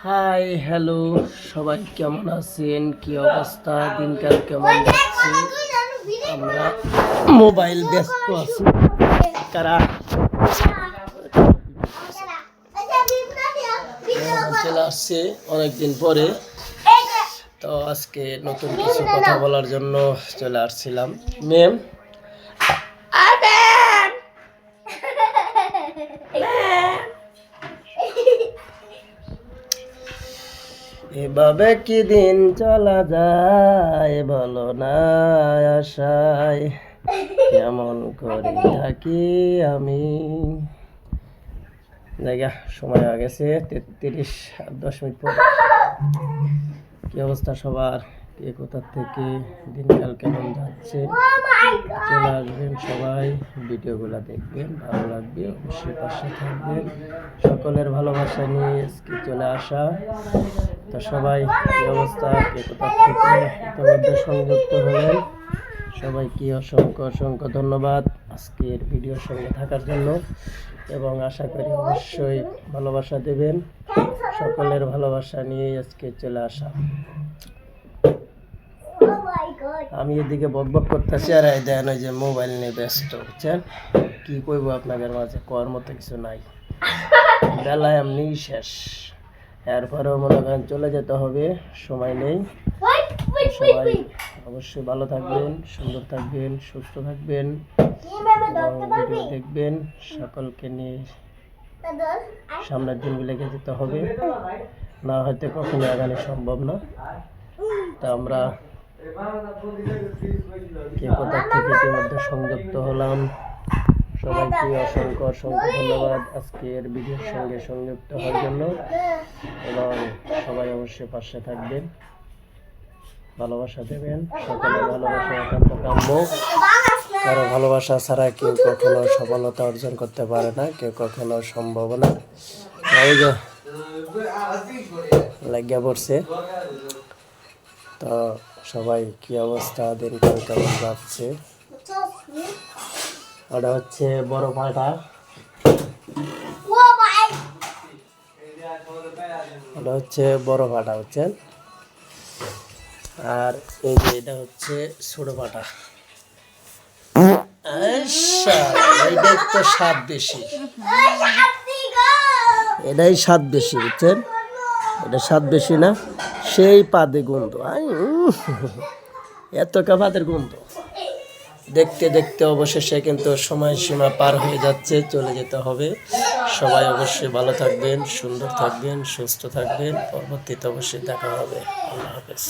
Hi hello, সবাই কেমন আছেন? কি অবস্থা? দিনকাল কেমন যাচ্ছে? আমরা মোবাইল ব্যস্ত আছি। কারা চলে আসছে অনেকদিন পরে, তো আজকে নতুন কিছু কথা বলার জন্য চলে আসছিলাম। ম্যাম, এভাবে কি দিন চলা যায় বলো না, আশায় কেমন করে থাকি আমি। জায়গা সময় হয়ে গেছে 33 10 মিনিট পর। কি অবস্থা সবার? কে কোথা থেকে, দিনকাল কেমন যাচ্ছে? চলে আসবেন সবাই, ভিডিওগুলো দেখবেন, ভালো লাগবে, অবশ্যই পাশে থাকবেন। সকলের ভালোবাসা নিয়ে আজকে চলে আসা। তো সবাই কি অবস্থা, কে কোথা থেকে ইতিমধ্যে সংযুক্ত হলেন, সবাইকে অসংখ্য অসংখ্য ধন্যবাদ আজকের ভিডিওর সঙ্গে থাকার জন্য, এবং আশা করি অবশ্যই ভালোবাসা দেবেন। সকলের ভালোবাসা নিয়ে আজকে চলে আসা। আমি এদিকে বকবক করতেছি আর এই দেন ওই যে মোবাইল নিয়ে ব্যস্ত, বুঝছেন? কি কইব আপনাদের মাঝে, করার মতো কিছু নাই, বেলায় এমনি শেষ। এরপরেও মনে করেন চলে যেতে হবে, সময় নেই। সবাই অবশ্যই ভালো থাকবেন, সুন্দর থাকবেন, সুস্থ থাকবেন, ভিডিও দেখবেন। সকলকে নিয়ে সামনের দিনগুলো লেগে যেতে হবে, না হয়তো কখনো আগানো সম্ভব না। তা আমরা কে কোথা থেকে ইতিমধ্যে সংযুক্ত হলাম, সবাইকে অসংখ্য অসংখ্য ধন্যবাদ আজকের ভিডিওর সঙ্গে সংযুক্ত হওয়ার জন্য, এবং সবাই অবশ্যই পাশে থাকবেন, ভালোবাসা দেবেন। সকলের ভালোবাসা একান্ত কাম্য। কারো ভালোবাসা ছাড়া কেউ কখনো সফলতা অর্জন করতে পারে না, কেউ কখনো সম্ভব না। ওই যে লাগিয়া পড়ছে। তো সবাই কি অবস্থা, দিনকাল কেমন যাচ্ছে? ওটা হচ্ছে বড় পাটা, ওটা হচ্ছে বড় পাটা, বুঝছেন? আর এই যে এটা হচ্ছে ছোট পাটা। এইটাই তো স্বাদ বেশি, এটাই স্বাদ বেশি, বুঝছেন? এটা স্বাদ বেশি না, সেই পাদে গন্ধ, এত পাদের গন্ধ। দেখতে দেখতে অবশেষে কিন্তু সময়সীমা পার হয়ে যাচ্ছে, চলে যেতে হবে। সবাই অবশ্যই ভালো থাকবেন, সুন্দর থাকবেন, সুস্থ থাকবেন। পরবর্তীতে অবশ্যই দেখা হবে। আল্লাহ হাফেজ।